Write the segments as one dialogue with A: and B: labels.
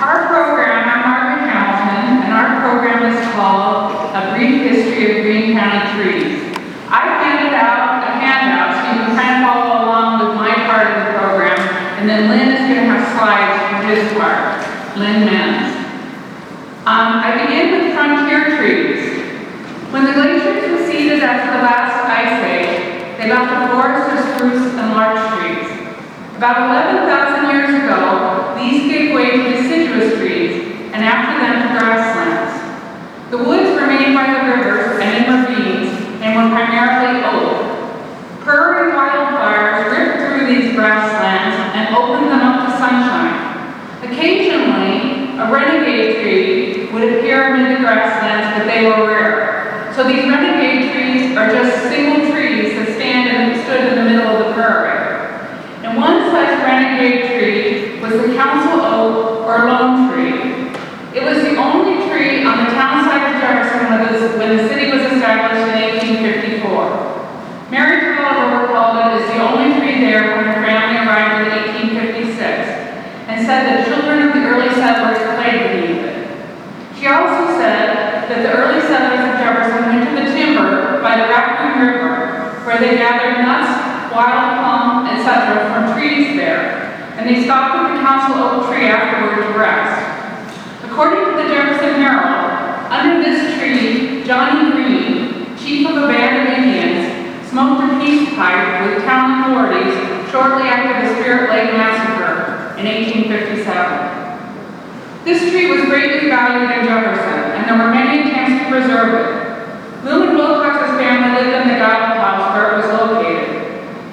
A: Our program, I'm Margaret Hamilton, and our program is called A Brief History of Greene County Trees. I've handed out a handout so you can kind of follow along with my part of the program, and then Lynn is going to have slides for his part, Lynn Menz. I begin with frontier trees. When the glaciers receded after the last ice age, they left a forest of spruce and larch trees. About 11,000 years ago, these gave way to deciduous trees, and after them to grasslands. The woods remained by the rivers and in ravines, and were primarily oak. Prairie wildfires ripped through these grasslands and opened them up to sunshine. Occasionally, a renegade tree would appear amid the grasslands, but they were rare. So these renegade trees are just single trees that stood in the middle of the prairie. And one such renegade tree was the council oak or lone tree. It was the only tree on the town site of Jefferson when the city was established in 1854. Mary Tolliver recalled it as the only tree there when her family arrived in 1856, and said that children of the early settlers played beneath it. She also said that the early settlers of Jefferson went to the timber by the Raccoon River, where they gathered nuts, wild plum, etc. from trees there, and they stopped at the council oak tree afterward to rest. According to the Jefferson Herald, under this tree, Johnny Greene, chief of a band of Indians, smoked a peace pipe with town authorities shortly after the Spirit Lake Massacre in 1857. This tree was greatly valued in Jefferson, and there were many attempts to preserve it. Lewin Wilcox's family lived in the Gallup house where it was located.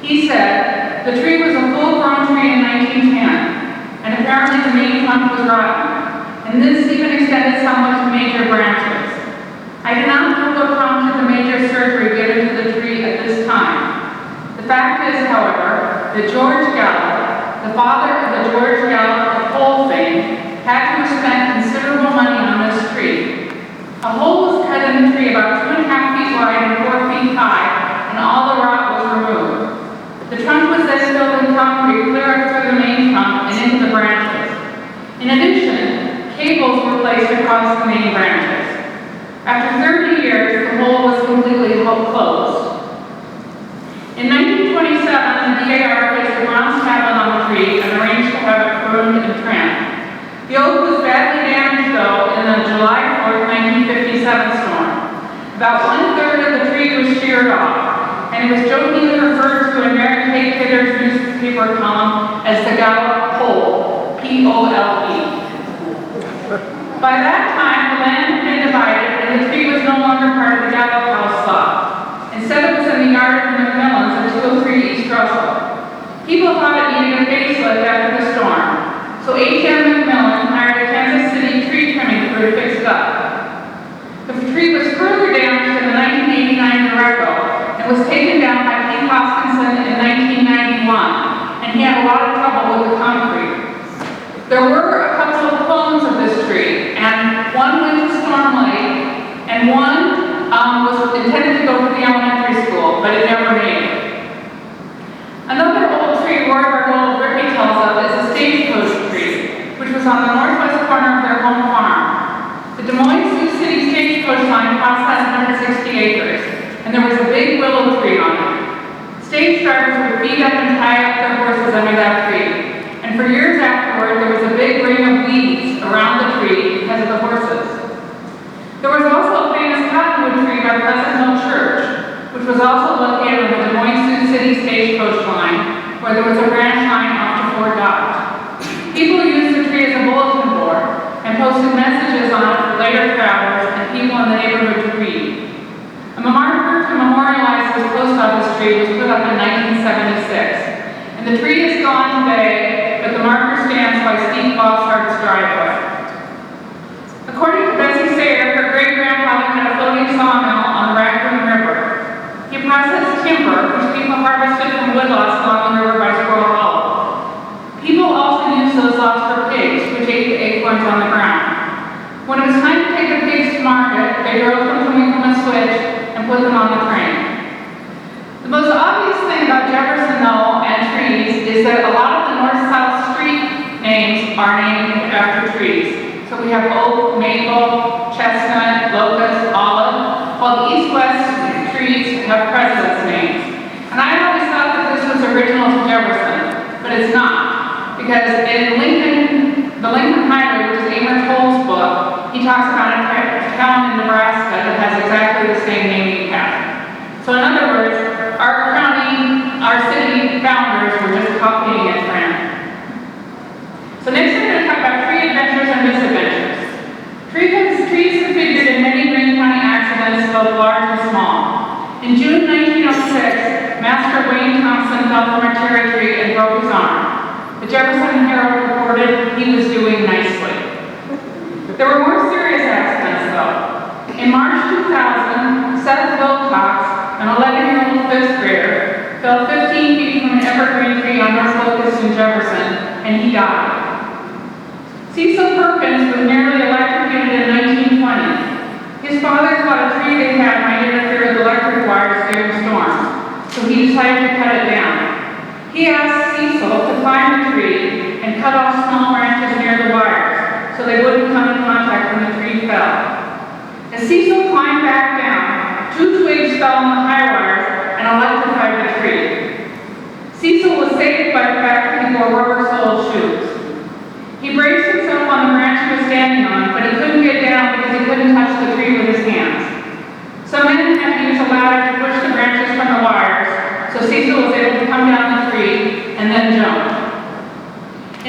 A: He said, the tree was a full-grown tree in 1910, and apparently the main trunk was rotten, and this even extended somewhat to major branches. I do not know what prompted the major surgery given to the tree at this time. The fact is, however, that George Gallup, the father of the George Gallup of coal fame, had to have spent considerable money on this tree. A hole was cut in the tree about 2.5 feet wide and 4 feet high, and all the rot was removed. The trunk was then filled in concrete clear up through the main trunk and into the branches. In addition, cables were placed across the main branches. After 30 years, the hole was completely closed. In 1927, the DAR placed a bronze tablet on the tree and arranged to have it pruned and trimmed. The oak was badly damaged, though, in the July 4, 1957 storm. About 1/3 of the tree was sheared off, and it was jokingly referred to in Mary Kay Kidder's newspaper column as the Gallup Pole, P-O-L-E. By that time, the land had been divided, and the tree was no longer part of the Gallup house lot. Instead, it was in the yard of the McMillans at 203 East Russell. People thought it needed a facelift after the storm, so H.M. McMillan hired a Kansas City tree trimming crew to fix it up. The tree was further damaged in the 1989 derecho and was taken down by Pete Hoskinson in 1991, and he had a lot of trouble with the concrete. There were a couple of clones of this tree, and one went to Storm Lake, and one was intended to go to the elementary school, but it never made it. Another old tree Roy Bargold Rippey tells of is a stagecoach tree, which was on the northwest corner of their home farm. The Des Moines Sioux City stagecoach line crossed that 160 acres, and there was a big willow tree on it. Stage drivers would feed up and tie up their horses under that tree, and for years afterward, there was a big ring of weeds around the tree because of the horses. There was also a famous cottonwood tree by Pleasant Hill Church, which was also located on the Des Moines Sioux City stagecoach line, where there was a branch line off to Fort Dodge. People used the tree as a bulletin board and posted messages on it for later travelers and people in the neighborhood to read. A marker to memorialize this post office tree was put up in 1976, and the tree is gone today, but the marker stands by Steve Bosshart's driveway. According to Bessie Sayre, her great-grandfather had a floating sawmill on the Raccoon River. He processed timber, which people harvested from woodlots along the river by Squirrel Hollow. People also used those lots for pigs, which ate the acorns on the ground. When it was time to take the pigs to market, they drove them to Winkleman Switch and put them on the train. The most obvious thing about Jefferson, though, and trees is that a lot of the north-south street names are named after trees. We have oak, maple, chestnut, locust, olive, while the east-west trees have presidents' names. And I always thought that this was original to Jefferson, but it's not. Because in Lincoln, the Lincoln Highway, which is Amor Tolles' book, he talks about a town in Nebraska that has exactly the same naming pattern. So in other words, our county, our city founders were just copying it random. So next I'm going to talk about tree adventures and misadventures. Trees have figured in many Greene County accidents, both large and small. In June 1906, Master Wayne Thompson fell from a cherry tree and broke his arm. The Jefferson Herald reported he was doing nicely. There were more serious accidents though. In March 2000, Seth Wilcox, an 11-year-old fifth grader, fell 15 feet from an evergreen tree on North Locust in Jefferson, and he died. Cecil Perkins was nearly electrocuted in 1920. His father thought a tree they had might interfere with electric wires during storms, so he decided to cut it down. He asked Cecil to climb the tree and cut off small branches near the wires, so they wouldn't come in contact when the tree fell. As Cecil climbed back down, 2 twigs fell on the high wires and electrified the tree. Cecil was saved by the fact that he wore rubber-soled shoes. He braced himself on the branch he was standing on, but he couldn't get down because he couldn't touch the tree with his hands. Some men had to use a ladder to push the branches from the wires, so Cecil was able to come down the tree and then jump.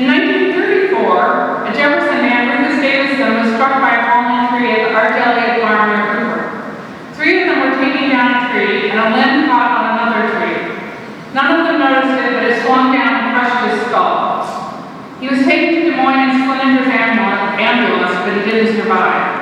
A: In 1934, a Jefferson man, Rufus Davison, was struck by a falling tree at the Arch Elliott farm near Cooper. 3 of them were taking down a tree, and a limb caught on another tree. None of them noticed it, but it swung down and crushed his skull. He was taken to Des Moines and Slinger's ambulance, but he didn't survive.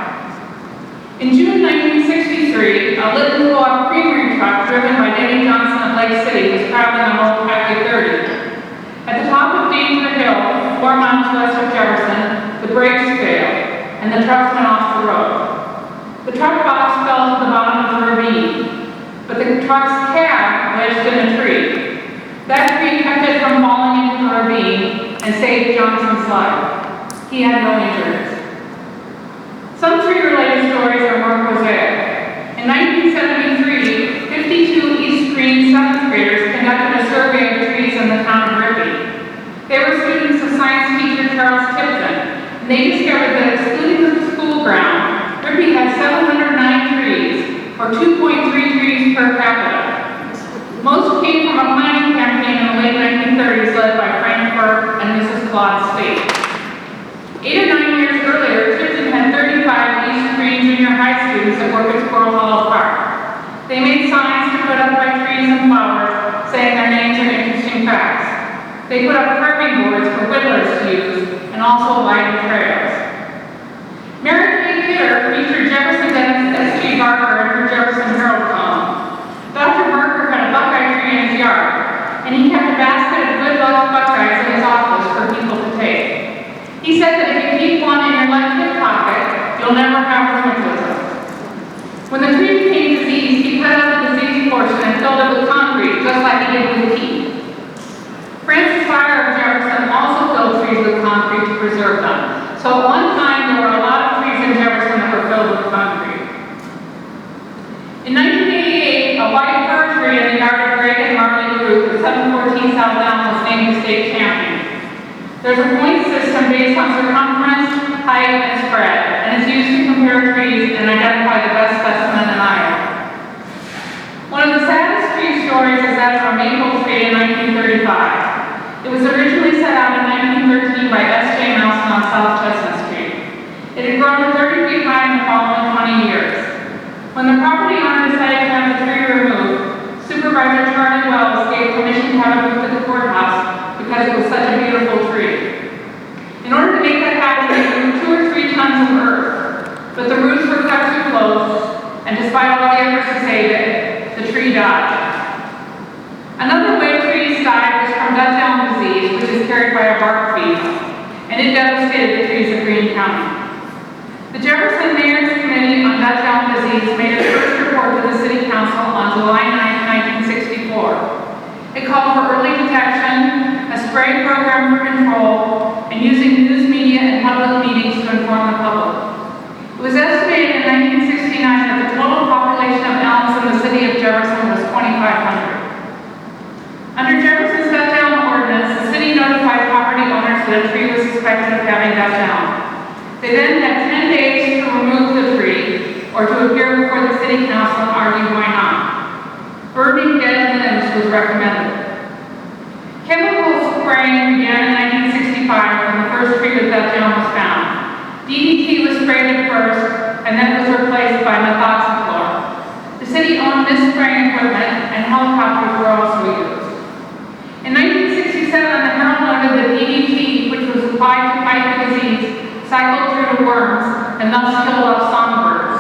A: In June 1963, a Litton Co-op creamery truck driven by Denny Johnson of Lake City was traveling on Old Highway 30. At the top of Danger Hill, 4 miles west of Jefferson, the brakes failed, and the truck went off the road. The truck box fell to the bottom of the ravine, but the truck's cab wedged in a tree. That tree kept it from falling into the ravine and saved Johnson's life. He had no injuries. Some tree-related stories are more prosaic. In 1973, 52 East Greene 7th graders conducted a survey of trees in the town of Rippey. They were students of science teacher Charles Tipton, and they discovered that excluding the school ground, Rippey had 709 trees, or 2.3 trees per capita. Most came from a planting campaign in the late 1930s led by Frank Burke and Mrs. Claude Spate. 8 or 9 years earlier, Tipton had 35 East Greene junior high students that worked at Squirrel Hollow Park. They made signs to put up by trees and flowers saying their names and interesting facts. They put up carving boards for whittlers to use and also lighted trails. Mary Kay Kidder featured Jefferson dentist S.G. Barker in her Jefferson Herald column. Dr. Barker had a buckeye tree in his yard, and he kept a basket of good luck buckeyes in his office for people to take. He said that if you keep one in your left hip pocket, you'll never have rheumatism. When the tree became diseased, he cut out the diseased portion and filled it with concrete, just like he did with teeth. Francis Fire of Jefferson also filled trees with concrete to preserve them. So at one time, there were a lot of trees in Jefferson that were filled with concrete. In 1988, a white fir tree in the yard of Greg and Marley Group at 714 South Elm was named the state champion. There's a point system based on circumference, height, and spread, and is used to compare trees and identify the best specimen in Iowa. One of the saddest tree stories is that of a maple tree in 1935. It was originally set out in 1913 by S.J. Nelson on South Chestnut Street. It had grown to 30 feet high in the following 20 years. When the property owner decided to have the tree removed, Supervisor Charlie Wells gave permission to have it moved to the courthouse because it was such a beautiful tree. In order to make that happen, they moved 2 or 3 tons of earth, but the roots were cut too close, and despite all the efforts to save it, the tree died. Another way trees died was from Dutch elm disease, which is carried by a bark beetle, and it devastated the trees of Greene County. The Jefferson Mayor's Committee on Dutch Elm Disease made its first report to the City Council on July 9, 1964. It called for early detection, a spray program for control, and using news media and public meetings to inform the public Jefferson was 2,500. Under Jefferson's cut down ordinance, the city notified property owners that a tree was suspected of having cut down. They then had 10 days to remove the tree or to appear before the city council and argue why not. Burning dead limbs was recommended. Chemical spraying began in 1965 when the first tree with cut down was found. DDT was sprayed at first and then it was replaced by methoxychloroquine. The city owned this spraying equipment and helicopters were also used. In 1967, the Herald noted that DDT, which was applied to fight the disease, cycled through the worms and thus killed off songbirds.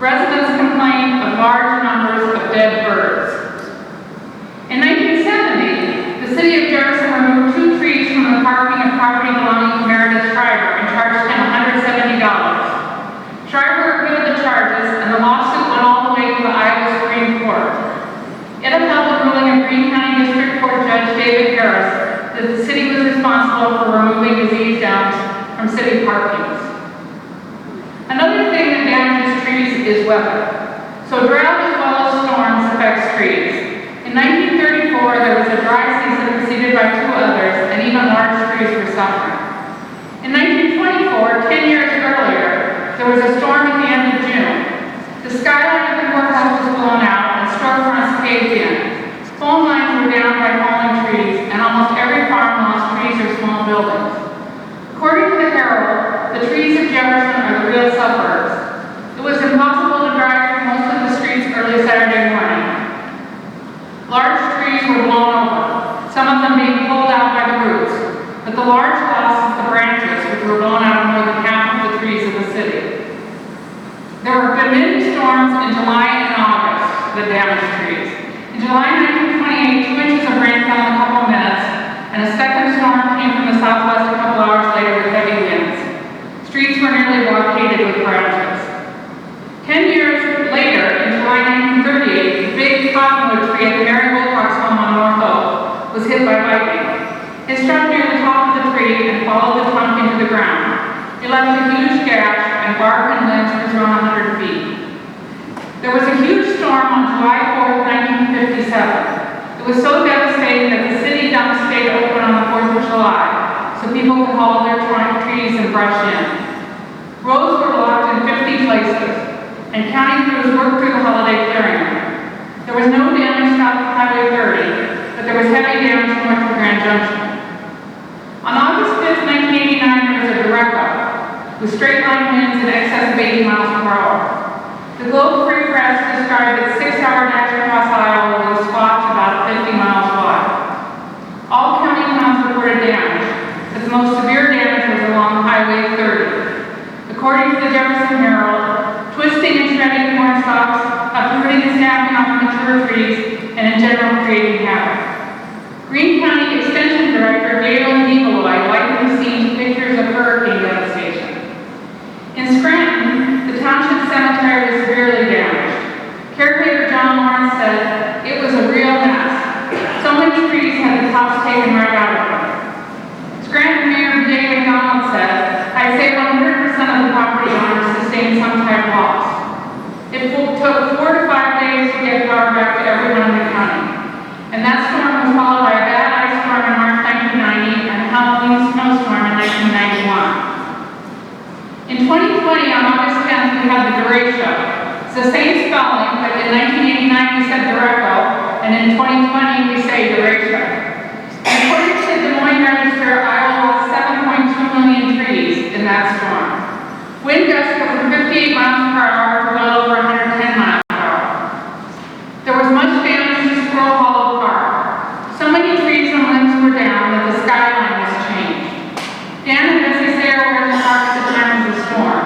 A: Residents complained of large numbers of dead birds. In 1970, the city of Jefferson removed 2 trees from the parking of property belonging to Meredith Schreiber and charged him $170. Schreiber appealed the charges and the lawsuit went all the way to the Iowa Supreme Court. It upheld the ruling of Greene County District Court Judge David Harris that the city was responsible for removing disease downs from city parkings. Another thing that damages trees is weather. So drought as well as storms affects trees. In 1934, there was a dry season preceded by 2 others, and even large trees were suffering. In 1924, 10 years earlier, there was a storm at the end of June. The skyline of the courthouse was blown out and storefronts caved in. Phone lines were down by falling trees, and almost every farm lost trees or small buildings. According to the Herald, the trees of Jefferson are the real sufferers. It was impossible to drive through most of the streets early Saturday morning. Large trees were blown over, some of them being pulled out by the roots, but the large loss is the branches, which were blown out of more than half of the trees of the city. There have been many storms in July and August that damaged trees. In July 1928, 2 inches of rain fell in a couple of minutes, and a second storm came from the southwest a couple hours later with heavy winds. Streets were nearly blockaded with branches. 10 years later, in July 1938, the big cottonwood tree at the Mary Wilcox home on North Oak was hit by lightning. It struck near the top of the tree and followed the trunk into the ground. It left a huge gash, and bark and limbs were thrown 100 feet. There was a huge storm on July 4, 1957. It was so devastating that the city dump stayed open on the 4th of July, so people could haul their trees and brush in. Roads were blocked in 50 places, and county crews worked through the holiday clearing. There was no damage south of Highway 30, but there was heavy damage north of Grand Junction. On August 5, 1989, there was a derecho with straight-line winds in excess of 80 miles per hour. The Globe Free Press described its 6-hour dash across Iowa with spots about 50 miles wide. All county towns reported damage, but the most severe damage was along Highway 30. According to the Jefferson Herald, twisting and shredding corn stalks, uprooting and snapping off mature trees, and in general creating havoc. Greene County Extension Director Galen Debeloy likened the scene to pictures of hurricane devastation. In Scranton, the township cemetery was severely damaged. Caretaker John Lawrence said, "It was a real mess. So many trees had the tops taken right out of them." Scranton Mayor Jay McDonald said, "I'd say 100% of the property owners sustained some type of loss. It took 4 to 5 days to get power back to everyone in the county. And that storm was followed by a bad ice storm in March 1990 and a Halloween snowstorm in 1991. In 2020, on August 10th, we had the derecho. It's the same spelling, but in 1989 we said derecho, and in 2020 we say derecho. And according to the Des Moines Register, Iowa lost 7.2 million trees in that storm. Wind gusts were from 58 miles per hour to well over 110 miles per hour. There was much damage to Squirrel Hollow Park. So many trees and limbs were down that the skyline was changed. Dan and Bessie Sayre were in the park at the time of the storm.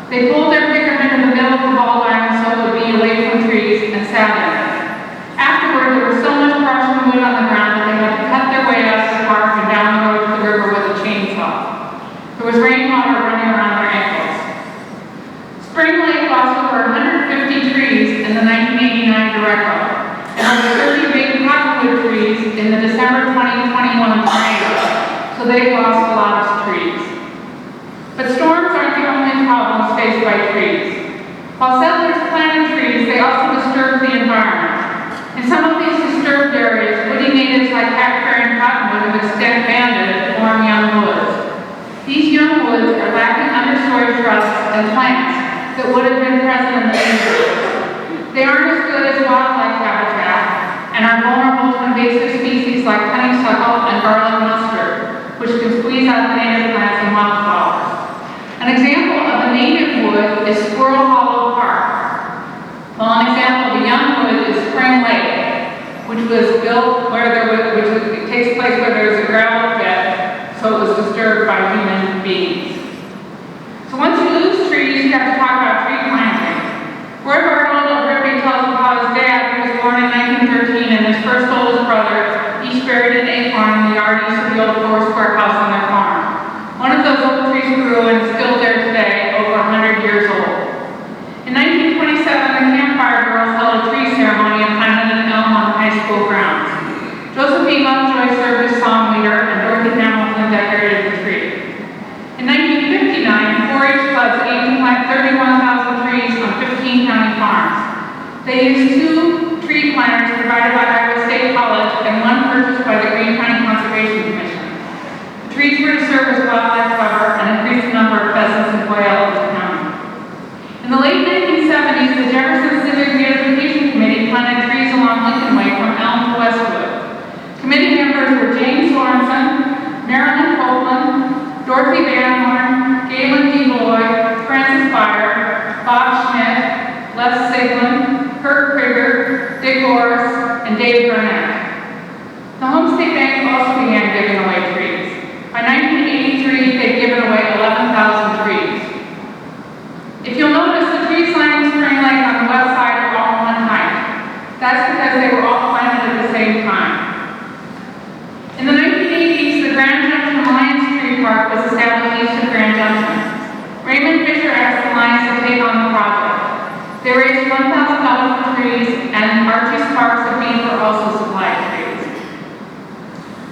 A: They pulled their pickup into the middle of the ball diamond so it would be away from trees and sat in it. Afterward, there was so much brush and wood on the ground that they had to cut their way out of the park and down the road to the river with a chainsaw. There was rainwater running around their ankles. Spring Lake lost over 150 trees in the 1989 derecho, and over 30 big cottonwood trees in the December 2021 tornado, so they lost a lot of trees. But storms aren't the only problems faced by trees. While settlers planted trees, they also disturbed the environment. like hackberry and cottonwood have expanded to form young woods. These young woods are lacking understory shrubs and plants that would have been present in the neighborhood. They aren't as good as wildlife habitat and are vulnerable to invasive species like honeysuckle and garlic mustard, which can squeeze out the native plants and wildflowers. An example of a native wood is Squirrel Hollow Park, while an example of a young wood is Spring Lake, which was built where it takes place where there's a gravel pit, so it was disturbed by human beings. So once you lose trees, you have to talk about tree planting. Roy Bartle of Ripley tells of how his dad, who was born in 1913, and his first oldest brother, each buried an acorn in the yard east of the old four-square house on their farm. One of those oak trees grew and is still there today, over 100 years old. In 1927, the Campfire Girls held a tree ceremony and planted an elm on the high school grounds. Josephine Lovejoy served as song leader, and Margaret Hamilton decorated the tree. In 1959, 4-H clubs aimed to plant 31,000 trees on 15 county farms. They used 2 tree planters provided by Iowa State College and 1 purchased by the Greene County Conservation Commission. The trees were to serve as wildlife cover and increase the number of pheasants and quail in the county. In the late 1970s, the Jefferson Civic Beautification Committee planted trees along Lincoln Way from Elm to Westwood. Committee members were James Sorensen, Marilyn Copeland, Dorothy Van Galen D. Boyd, Francis Byer, Bob Schmidt, Les Siglin, Kurt Krieger, Dick Orris, and Dave Burnett. The Home State Bank also began giving away trees. By 1983, they'd given away 11,000 trees. If you'll notice, the trees lining Spring Lake on the west side are all one height. That's because they were all planted at the same time. In the 1980s, the Grand Junction Lions Tree Park was established east of Grand Junction. Raymond Fisher asked the Lions to take on the project. They raised $1,000 for trees, and Archie Sparks of Beaver also supplied trees.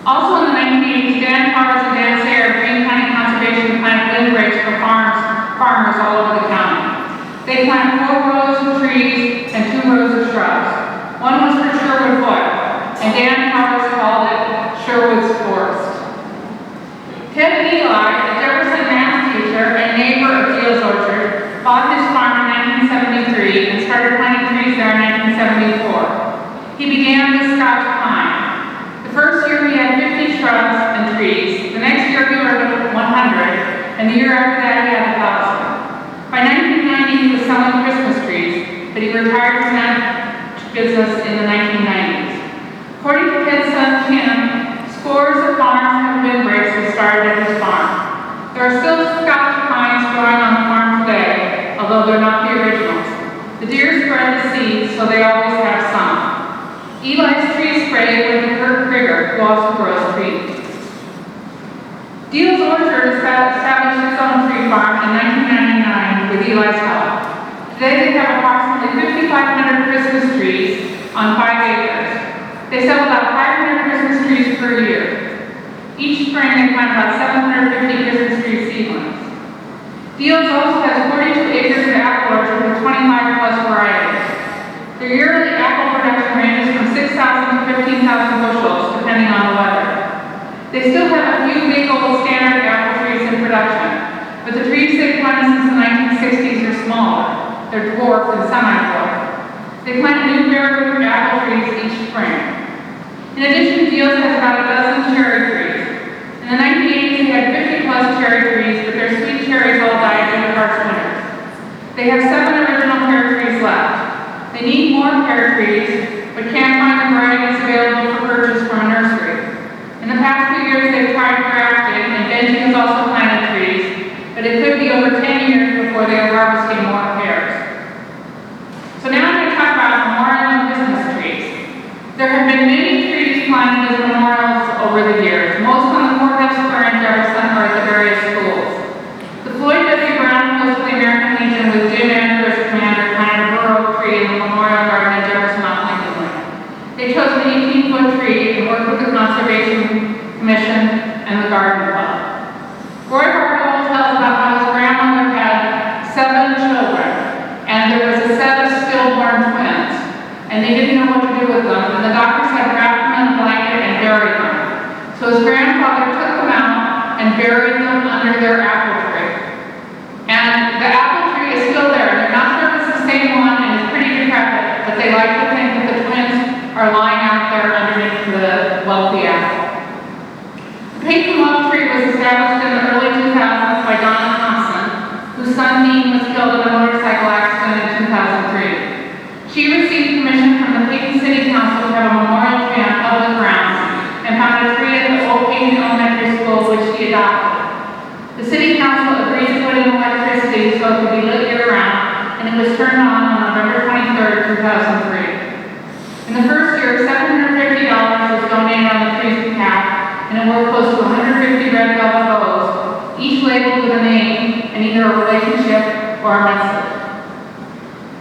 A: Also in the 1980s, Dan Powers and Dan Sayer of Greene County Conservation planted windbreaks for farmers all over the county. They planted 4 rows of trees and 2 rows of shrubs. One was for Sherwood Foot, and Dan Powers called it Sherwood's Forest. Ted Eli, a Jefferson math teacher and neighbor of Deal's Orchard, bought his farm in 1973 and started planting trees there in 1974. He began with Scotch pine. The first year he had 50 shrubs and trees. The next year he ordered 100, and the year after that he had 1,000. By 1990 he was selling Christmas trees, but he retired from that business in the 1990s. According to Ted's son Tim, scores of farms and windbreaks have started at his farm. There are still Scotch pines growing on the farm today, although they're not the originals. The deer spread the seeds, so they always have some. Eli's tree spray went to Kurt Krieger, who also grows trees. Deal's Orchard established its own tree farm in 1999 with Eli's help. Today they have approximately 5,500 Christmas trees on 5 acres. They sell about 500 Christmas trees per year. Each spring they plant about 750 Christmas tree seedlings. Deal's also has 42 acres of apple orchard with 25 plus varieties. Their yearly apple production ranges from 6,000 to 15,000 bushels, depending on the weather. They still have a few big old standard apple trees in production, but the trees they've planted since the 1960s are smaller. They're dwarf and semi-dwarf. They plant new bare apple trees each spring. In addition, Deal's has about a dozen cherry trees. In the 1980s, they had 50 plus cherry trees, but their sweet cherries all died due to harsh winters. They have 7 original pear trees left. They need more pear trees, but can't find the varieties available for purchase from a nursery. In the past few years, they've tried grafting, and Benji has also planted trees, but it could be over 10 years before they are harvesting more pears. So now I'm going to talk about memorial and Christmas trees. There have been many trees planted as memorials over the years, most on the courthouse square in Jefferson or at the various schools. The Floyd W. Brown Post of the American Legion with Jim Andrew as commander planted a bur oak tree in the Memorial Garden in Jefferson on Lincoln Way. They chose an 18-foot tree and worked with the Conservation Commission and the Garden Club. Roy Bartle tells about how his grandmother had 7 children, and there was a set of stillborn twins, and they didn't know what to do with them, and the doctor said wrap them in a blanket and bury bury them. So his grandfather took them out and buried them under their apple tree. And the apple tree is still there. They're not sure if it's the same one, and it's pretty decrepit, but they like to think that the twins are lying out there underneath the wealthy apple. The Peyton Love Tree was established in the early 2000s by Donna Thompson, whose son Dean was killed in a motorcycle accident in 2003. She received permission from the Peyton City Council to have a memorial tree on public grounds and found a tree at the old Peyton Elementary School, which she adopted. The City Council agreed to put in electricity so it could be lit year-round, and it was turned on November 23rd, 2003. In the first year, $750 was donated on the tree's behalf, and it wore close to 150 red velvet bows, each labeled with a name and either a relationship or a message.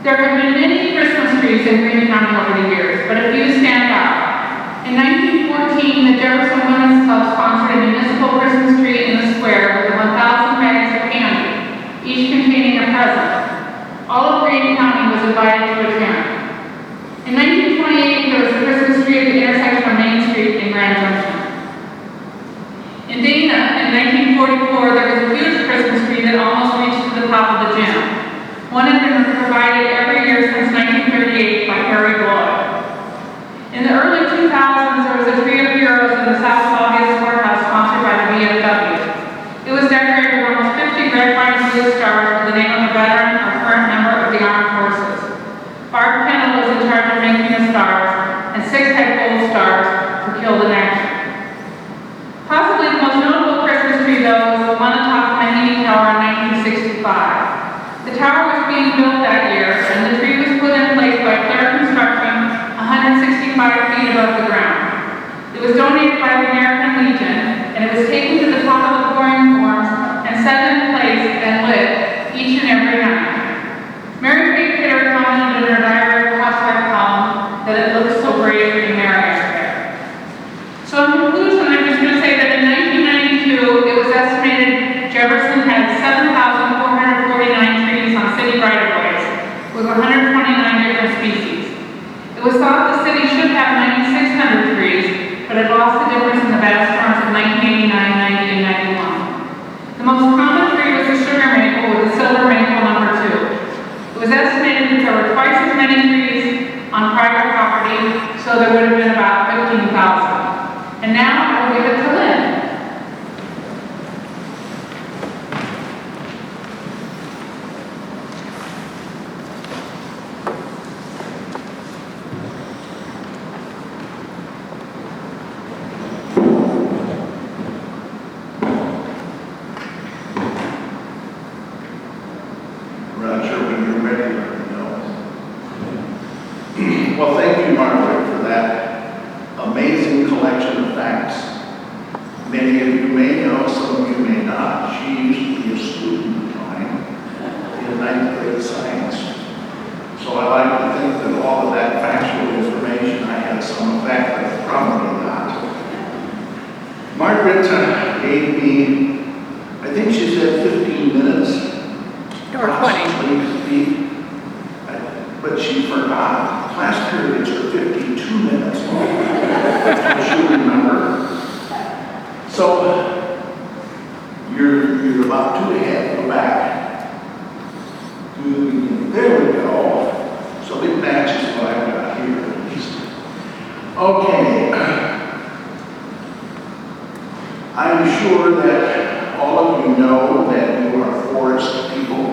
A: There have been many Christmas trees in Greene County over the years, but a few stand out. In 1914, the Jefferson Women's Club sponsored a municipal Christmas tree in the square with 1,000 bags of candy, each containing a present. All of Greene County was invited to attend. In 1928, there was a Christmas tree at the intersection of Main Street and Grand Junction. In Dana, in 1944, there was a huge Christmas tree that almost reached to the top of the gym. One had been provided every year since 1938 by Harry Lloyd. In the early 2000s, there was a tree of heroes in the South Obvious Courthouse sponsored by the VFW. It was decorated with almost 50 red, white, and blue stars with the name of a veteran or current member of the armed forces. Barb Kendall was in charge of making the stars, and 6 had gold stars for killed in action. Possibly the most notable Christmas tree, though, was the one atop the Mahoney Tower in 1965. The tower was being built that year, and the tree was put in place by Clear Construction 165 feet above the ground. It was donated by the American Legion, and it was taken to the top of the pouring forms and set in place and lit each and every night. Mary Kay Kidder commented in her diary of the housewife column that it looks so brave and merry out there. So in conclusion, I'm just going to say that in 1992, it was estimated Jefferson had 7,449 trees on city right-of-ways with 129 different species. It was thought the city should have 9,600 trees, but it lost the difference in the bad storms of 1989, 90, and 91. The most common tree was the sugar maple with the silver maple number 2. It was estimated that there were twice as many trees on private property, so there would have been about 15,000. And now I will give it to Lynn.
B: Well, thank you, Margaret, for that amazing collection of facts. Many of you may know, some of you may not. She used to be a student of mine in 9th grade science. So I like to think that all of that factual information I had some effect, but probably not. Margaret gave me, I think she said 15 minutes.
A: Or 20.
B: To speak. But she forgot. Class periods are 52 minutes long. She'll remember. So you're about 2 ahead. Go back. There we go. So it matches what I've got here at least. Okay. I'm sure that all of you know that you are forest people,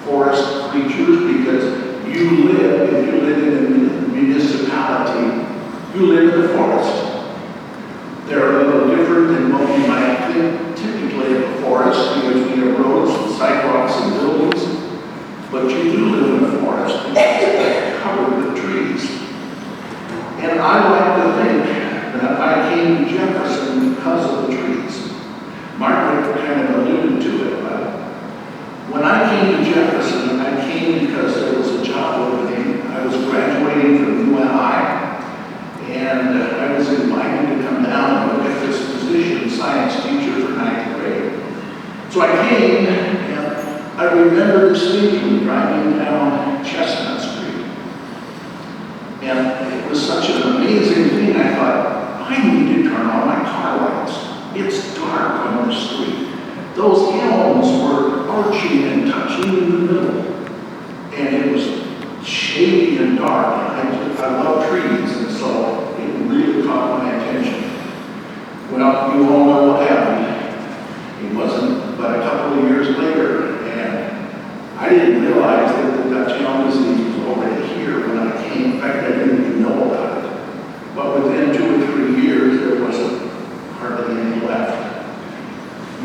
B: forest creatures, because you live, if you live in a municipality, you live in the forest. They're a little different than what we might think typically of a forest, because we have roads and sidewalks and buildings, but you do live in the forest because it's covered with trees. And I like to think that I came to Jefferson because of the trees. Margaret kind of alluded to it, but when I came to Jefferson, I came because there was a job opening. I was graduating from UNI, and I was invited to come down and look at this position, science teacher for 9th grade. So I came, and I remember distinctly driving down Chestnut Street. And it was such an amazing thing. I thought, I need to turn on my car lights. It's dark on the street. Those elms were arching and touching in the middle. And it was shady and dark, and I love trees, and so it really caught my attention. Well, you all know what happened. It wasn't but a couple of years later, and I didn't realize that the Dutch elm disease was already here when I came. In fact, I didn't even know about it. But within 2 or 3 years, there wasn't hardly any left.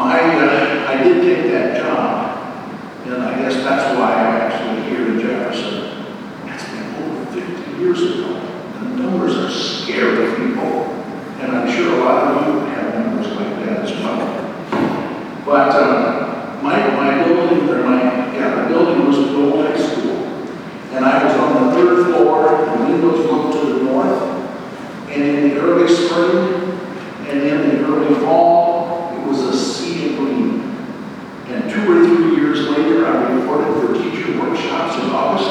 B: I did take that job, and I guess that's why I'm actually here in Jefferson. That's been over 50 years ago. The numbers are scary, people, and I'm sure a lot of you have numbers like that as well. But my building, or the building was the old high school, and I was on the 3rd floor. The windows looked to the north, and in the early spring and in the early fall, it was a sea of green. And 2 or 3 years later, I reported for teacher workshops in August,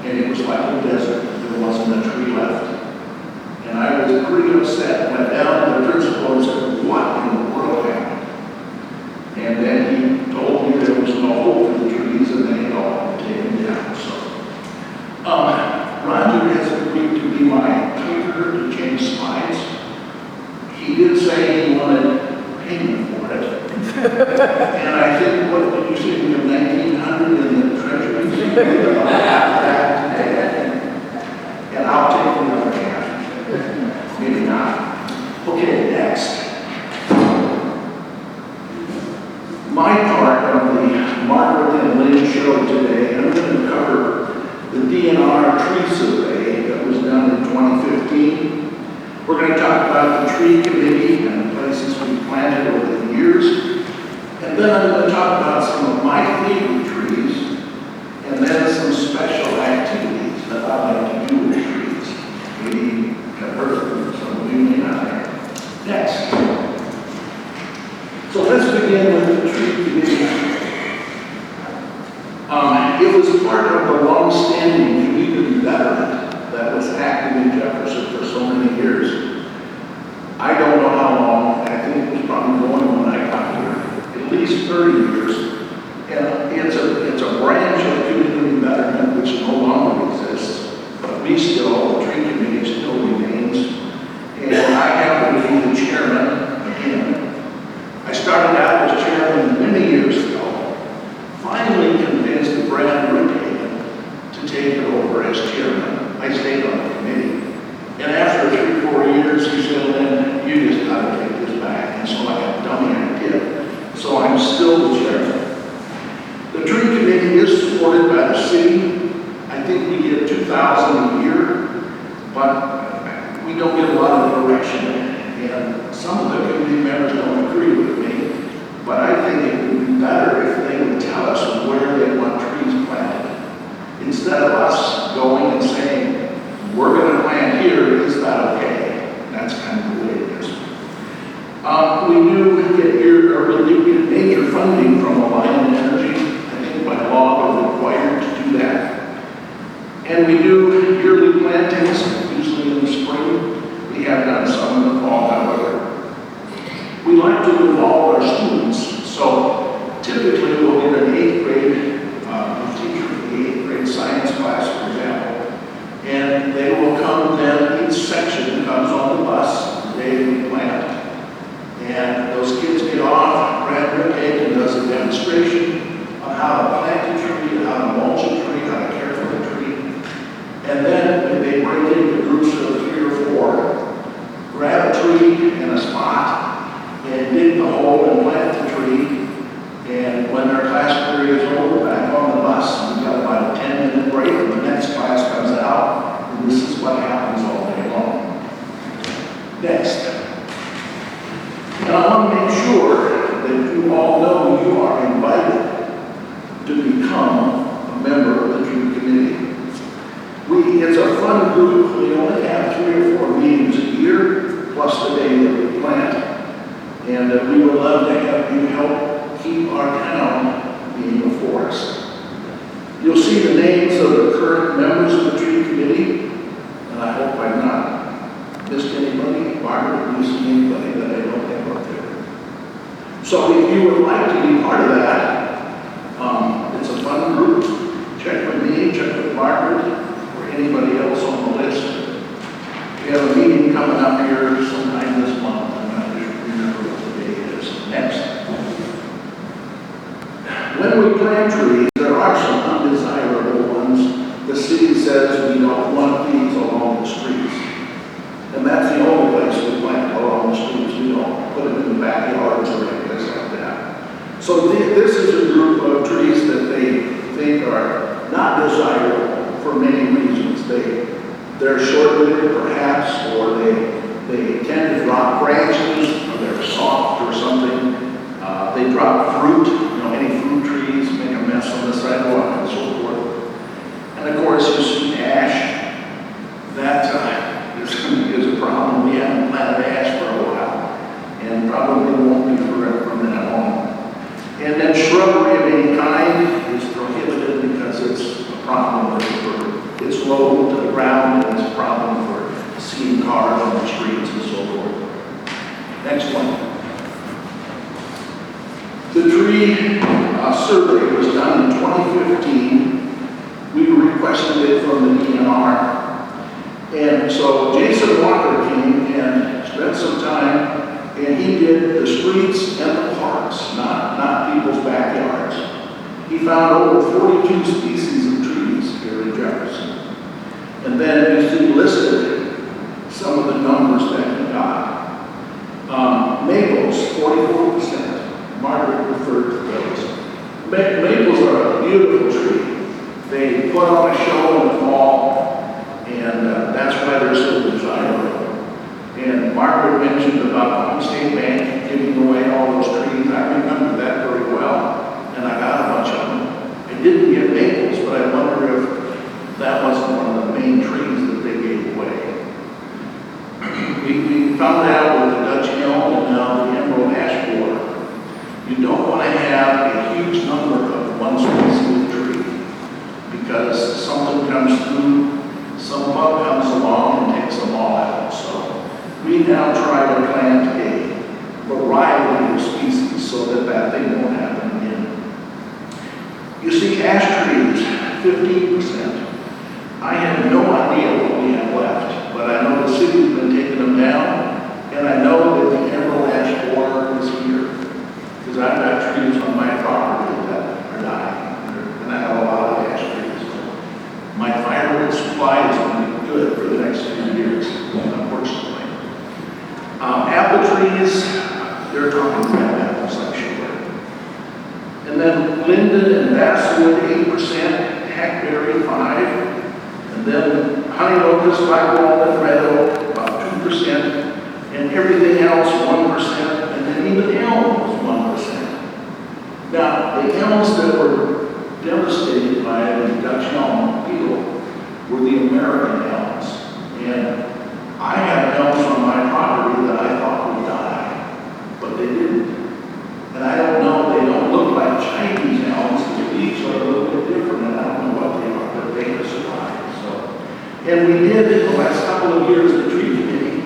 B: and it was like a desert. There wasn't a tree left. And I was pretty upset. Went down to the principal and said, what in the world happened? And then he told me there was no hope for the trees, and they had all been taken down. So, Roger has agreed to be my tutor to change slides. He did say he wanted payment for it. And I think, what did you say, we have 1,900 in the treasury? And I'll take the other half. Maybe not. Okay, next. My part of the Margaret and Lynn show today, I'm going to cover the DNR tree survey that was done in 2015. We're going to talk about the tree committee and the places we planted over the years. And then I'm going to talk about some of my favorite trees, and then some special activities that I like to do with trees. Maybe have heard of them, some of you may not have. Next. So let's begin with the tree committee. It was part of the long-standing community betterment that was active in Jefferson for so many years. I don't know how long. I think it was probably going when I got here, at least 30 years. And it's a branch of community betterment which no longer exists, but we still, the tree committee still remains. And I happen to be the chairman again. I started out as chairman many years ago, finally convinced Brad Brookhaven to take it over as chairman. I stayed on the committee. And after 3 or 4 years, he said, Lynn, you just got to take this back. And so like a dummy, I did. So I'm still the chairman. The tree committee is supported by the city. I think we get $2,000 a year, but we don't get a lot of direction. And some of the committee members don't agree with me, but I think it would be better if they would tell us where they want trees planted. Instead of us going and saying, we're going to plant here, is that okay? That's kind of the way it is. We do get major funding from Alliant Energy. I think by law we're required to do that. And we do yearly plantings, usually in the spring. We have done some in the fall, however. We like to involve our students, so typically we'll get an 8th grade teacher for the 8th grade science class, for example, and they will come then, each section comes on the bus the day we plant. And those kids get off, Brad Brookhaven does a demonstration on how to plant a tree, how to mulch a tree, how to care for the tree. And then they bring in the groups of 3 or 4, grab a tree in a spot, and dig the hole and plant the tree. And when their class period is over, back on the bus, we've got about a 10-minute break, and the next class comes out, and this is what happens all day long. Next. Now I want to make sure that you all know you are invited to become a member of the tree committee. It's a fun group. We only have 3 or 4 meetings a year, plus the day that we plant. And we would love to have you help keep our town being a forest. You'll see the names of the current members of the tree committee, and I hope I've not missed anybody. Margaret So if you would like to be part of that, it's a fun group. Check with me, check with Margaret, or anybody else on the list. We have a meeting coming up here sometime this month. I'm not sure remember what the date is. Next. When we plant trees, there are some undesirable ones. The city says we don't want these along the streets. And that's the only place we plant along the streets. We don't put them in the backyards or any place like that. So this is a group of trees that they think are not desirable for many reasons. They're short-lived perhaps, or they tend to drop branches, or they're soft or something. They drop fruit, any fruit trees make a mess on the sidewalk and so forth. And of course, you see ash. That is a problem. We haven't planted ash for a while, and probably won't be forever from that on. And then shrubbery of any kind is prohibited because it's a problem it's low to the ground, and it's a problem for seeing cars on the streets and so forth. Next one. The tree survey was done in 2015. We requested it from the DNR. And so Jason Walker came and spent some time, and he did the streets and the parks, not people's backyards. He found over 42 species of trees here in Jefferson. And then you see listed some of the numbers that he got. Maples, 44%. Margaret referred to those. Maples are a beautiful tree. They put on a show in the fall, and that's why they're so desirable. And Margaret mentioned about the State Bank giving away all those trees. I remember that very well, and I got a bunch of them. I didn't get maples, but I wonder if that wasn't one of the main trees that they gave away. We found out with the Dutch elm and now the emerald ash borer, you don't want to have a huge number of one species of tree, because something comes through, some bug comes along and takes them all out. So we now try to plant a variety of species so that thing won't happen again. You see ash trees, 15%. I have no idea what we have left, but I know the city's been taking them down, and I know that the emerald ash borer is here, because I've got trees on my property that are dying, and I have a lot of ash trees. My firewood supply is going to be good for the next few years, unfortunately. Apple trees, they're talking about apples, I'm sure. And then linden and basswood, 8%, hackberry, 5%. And then honey locust, black walnut, red oak, about 2%, and everything else 1%, and then even elm was 1%. Now, the elms that were devastated by the Dutch elm beetle were the American elms. And I have elms on my property that I thought would die, but they didn't. And I don't know, they don't look like Chinese elms. The leaves are a little bit different, and I don't know what they are, but they have survived. And we did, in the last couple of years, the tree committee,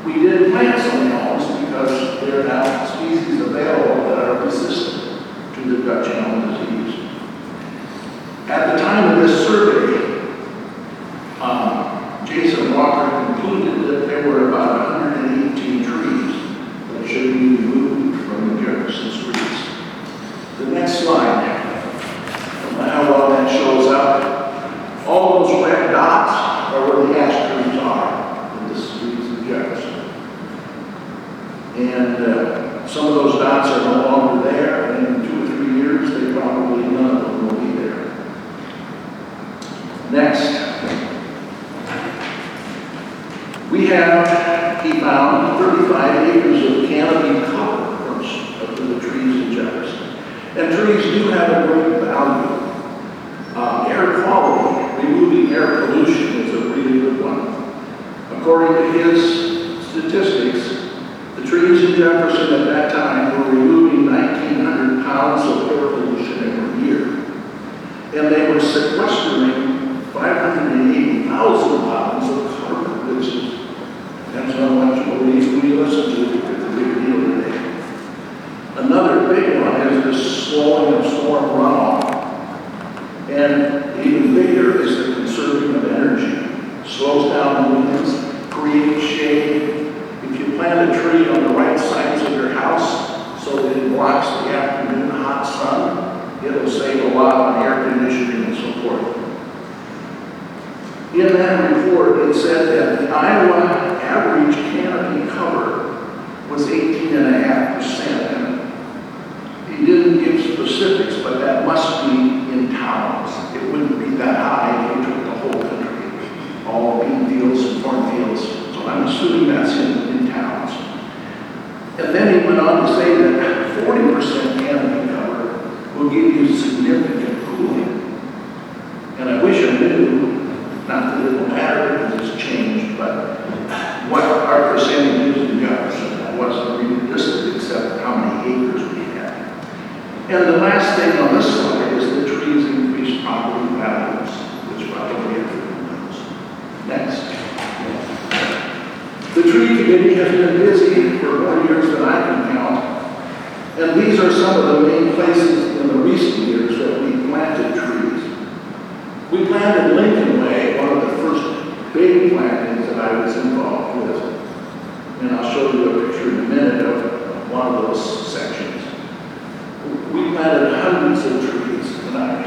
B: we did plant some elms because there are now species available that are resistant to the Dutch elm disease. At the time of this survey, Jason Walker concluded that there were about 118 trees that should be removed from the Jefferson streets. The next slide, I don't know how well that shows up. All those red dots are where the ash trees are in the streets of Jefferson. And some of those dots are no longer there, and in 2 or 3 years, none of them will be there. Next. We have, he found, 35 acres of canopy cover of the trees in Jefferson. And trees do have a great value. Air quality, removing air pollution is a really good one. According to his statistics, the trees in Jefferson at that time were removing 1,900 pounds of air pollution every year. And they were sequestering 580,000 pounds of carbon, which is, depends on what you believe we listen to, it's a big deal today. Another buildings, create shade. If you plant a tree on the right sides of your house so that it blocks the afternoon hot sun, it'll save a lot on air conditioning and so forth. In that report, it said that the Iowa average canopy cover was 18.5%. He didn't give specifics, but that must be in towns. It wouldn't be that high if you took the whole country, all bean fields and corn fields. So I'm assuming that's in towns. And then he went on to say that 40% canopy cover will give you significant cooling. And I wish I knew, not that it will matter because it's changed, but what our percentage is in Jefferson, that wasn't really listed except how many acres we had. And the last thing on this slide is the trees increase property values, which probably everyone knows. Next. The tree committee has been busy for more years than I can count, and these are some of the main places in the recent years that we planted trees. We planted Lincoln Way, one of the first big plantings that I was involved with. And I'll show you a picture in a minute of one of those sections. We planted hundreds of trees, and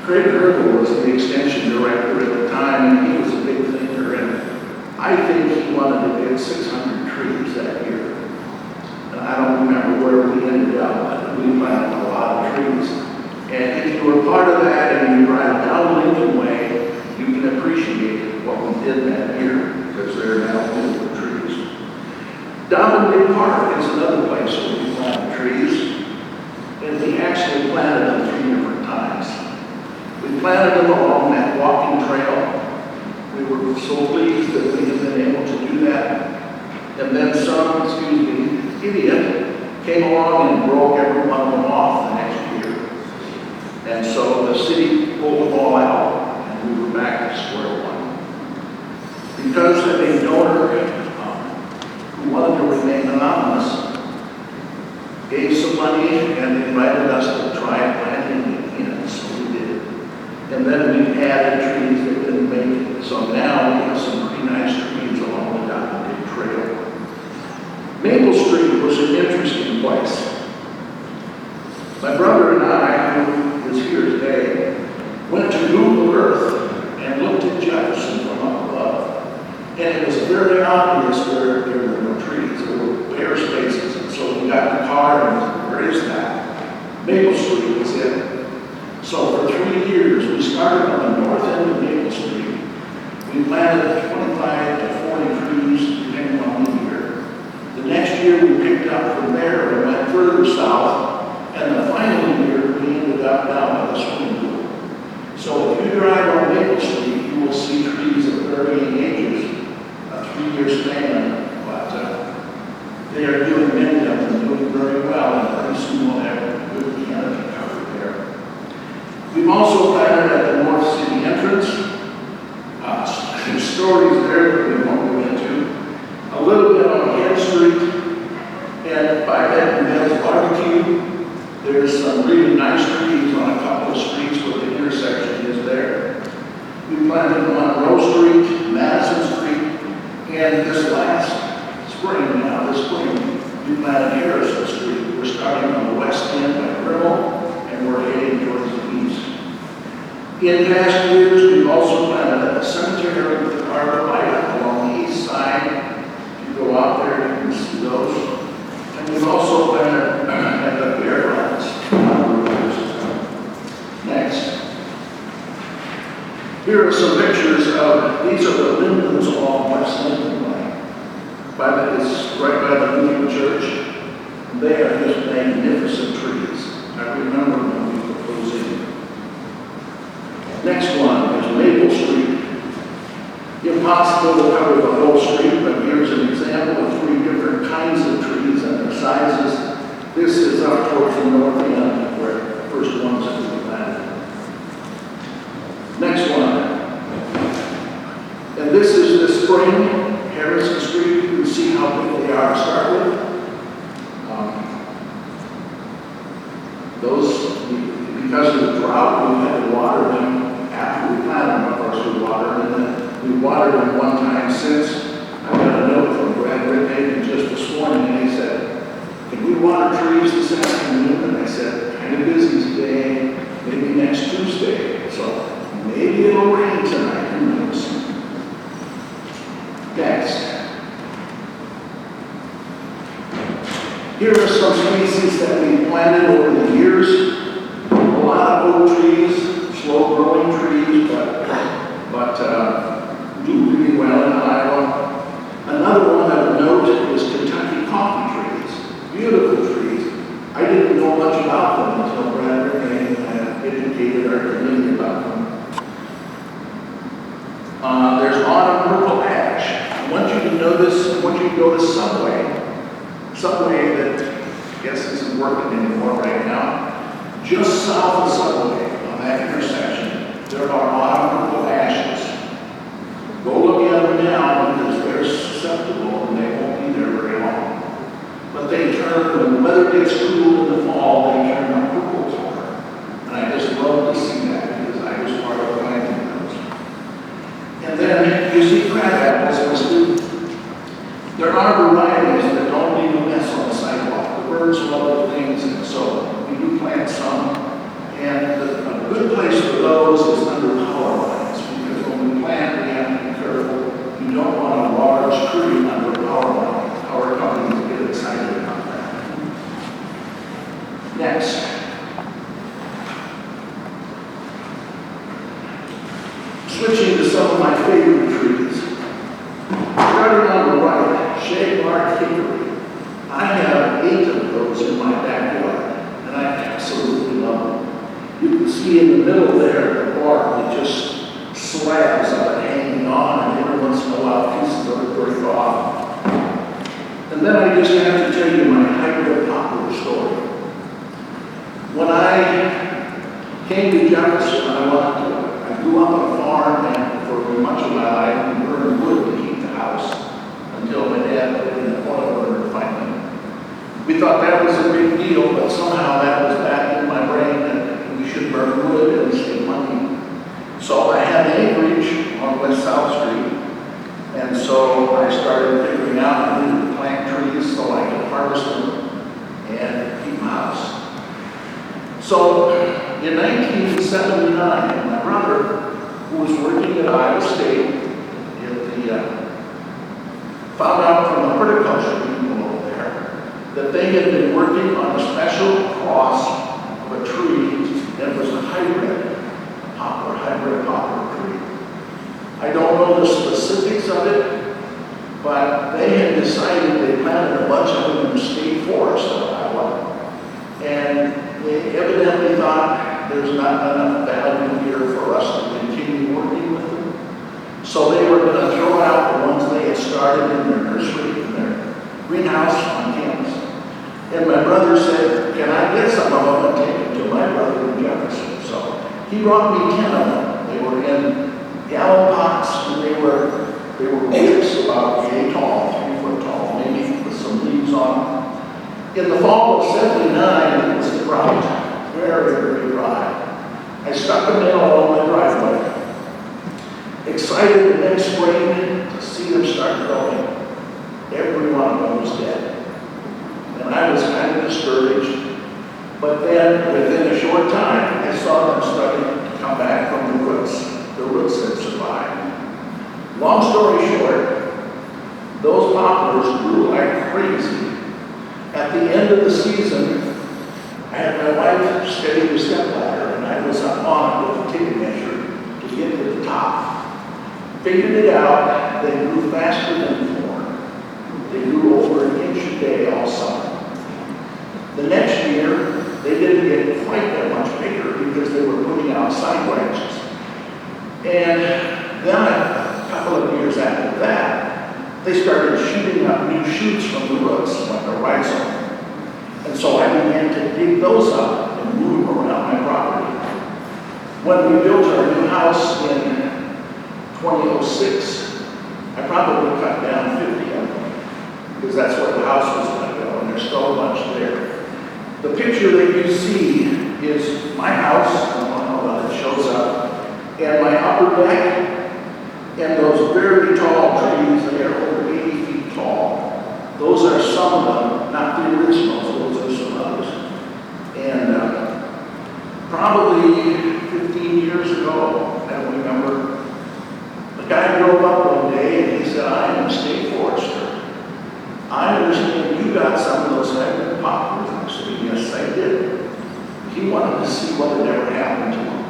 B: Craig Herbel was the extension director at the time, and he was a big thinker, and I think he wanted to get 600 trees that year. And I don't remember where we ended up, but we planted a lot of trees. And if you were part of that and you drive down Lincoln Way, you can appreciate what we did that year, because they're now beautiful trees. Down in Big Park is another place where we planted trees, and we actually planted them 3 different times. We planted them along that walking trail. We were so pleased that we had been able to do that. And then some, idiot came along and broke every one of them off the next year. And so the city pulled them all out, and we were back at square one. Because of a donor who wanted to remain anonymous, gave some money and invited us to try planting again, so we did. And then we added trees that didn't make it. So now we have some pretty nice trees along the Dominated Trail. Maple Street was an interesting place. My brother and I, who is here today, went to Google Earth and looked at Jefferson from up above. And it was very obvious where there were no trees. There were bare spaces. And so we got in the car and said, where is that? Maple Street was it. So for 3 years, we started on the north end of Maple Street. We planted 25 to 40 trees, depending on the year. The next year, we picked up from there and went further south. And the final year, we ended up down by the swimming pool. So if you drive on Maple Street, you will see trees of varying ages, a 3-year span, but they are doing, many of them doing very well, and pretty soon we'll have a good canopy cover there. We've also planted at the North City entrance. There's stories there that we won't go into. A little bit on Head Street, and by Lynn Menz barbecue. There's some really nice trees on a couple of streets where the intersection is there. We planted on Monroe Street, Madison Street, and this spring, we planted Harrison Street. We're starting on the west end by Rimmel, and we're heading towards the east. In past years, we've also planted at the cemetery with the Arborvitae along the east side. If you go out there, you can see those. And we've also planted at the fairgrounds. Next. Here are some pictures of, these are the lindens along West Lincoln Way. It's right by the Lutheran Church. They are just magnificent trees. I remember when we put those in. Next one is Maple Street. Impossible to cover the whole street, but here's an example of 3 different kinds of trees and their sizes. This is up towards the north end where the first ones that we planted. Next one. And this is the spring, Harrison Street. You can see how big they are to start with. Those, because of the drought, we had to water them after we planted them. Of course, we watered them, and then we watered them one time since. I got a note from Brad Rickman just this morning, and he said, "Can we water trees this afternoon?" And I said, "Kind of busy today, maybe next Tuesday." So maybe it'll rain tonight, who knows? Next. Here are some species that we planted over the years. A lot of oak trees, slow-growing trees, but do really well in Iowa. Another one of note is Kentucky coffee trees. Beautiful trees. I didn't know much about them until Brad Rickman had educated our community about them. There's autumn purple ash. I want you to notice, I want you to go to Subway that I guess isn't working anymore right now. Just south of Subway, on that intersection, there are autumn purple ashes. Go look at them now because they're susceptible and they won't be there very long. But they turn, when the weather gets cool in the fall, they turn a purple color. And I just love to see that because I was part of planting those. And then you see crab apples listed. There are varieties that don't leave a mess on the sidewalk. The birds love the things, and so we do plant some. And a good place for those is under power lines, because when we plant, we have to be careful. You don't want a large tree under a power line. Power companies get excited about that. Next. Switching to some of my favorite trees. Starting on the right, shade-bark hickory. I have 8 of those in my backyard, and I absolutely love them. You can see in the middle there, the bark that just slabs of it hanging on, and every once in a while pieces of it break off. And then I just have to tell you my hybrid poplar story. When I came to Jefferson, I grew up on a farm, and for much of my life, we burned wood to heat the house until my dad put in an oil burner finally. We thought that was a big deal, but somehow that was back in my brain that we should burn wood and save money. So I had acreage on West South Street, and so I started figuring out I needed to plant trees so I could harvest them and keep my house. So in 1979, my brother, who was working at Iowa State, found out from the horticulture people over there that they had been working on a special cross of a tree that was a hybrid poplar tree. I don't know the specifics of it, but they had decided they planted a bunch of them in the state forest of Iowa, and they evidently thought there's not enough value here for us to continue working with them. So they were going to throw out the ones they had started in their nursery, in their greenhouse on campus. And my brother said, "Can I get some of them and take them to my brother in Jefferson?" So he brought me 10 of them. They were in gallon pots, and they were whips about 3 foot tall, maybe with some leaves on them. In the fall of '79, it was dry, very, very dry. I stuck them in along my driveway. Excited the next spring to see them start growing. Every one of them was dead. And I was kind of discouraged. But then, within a short time, I saw them starting to come back from the roots. The roots had survived. Long story short, those poplars grew like crazy. At the end of the season, I had my wife steady the stepladder, and I was up on it with a tape measure to get to the top. Figured it out, they grew faster than before. They grew over an inch a day all summer. The next year, they didn't get quite that much bigger because they were putting out side branches. And then a couple of years after that, they started shooting up new shoots from the roots, like a rhizome. And so I began to dig those up and move them around my property. When we built our new house in 2006, I probably cut down 50 of them because that's where the house was going to go, and there's still a bunch there. The picture that you see is my house, I don't know how it shows up, and my upper deck, And those very tall trees, they are over 80 feet tall. Those are some of them, not the originals, those are some others. And probably 15 years ago, I don't remember, the guy drove up one day and he said, "I am a state forester. I understand you got some of those hybrid poplars." I said, "Yes, I did." He wanted to see what had ever happened to him.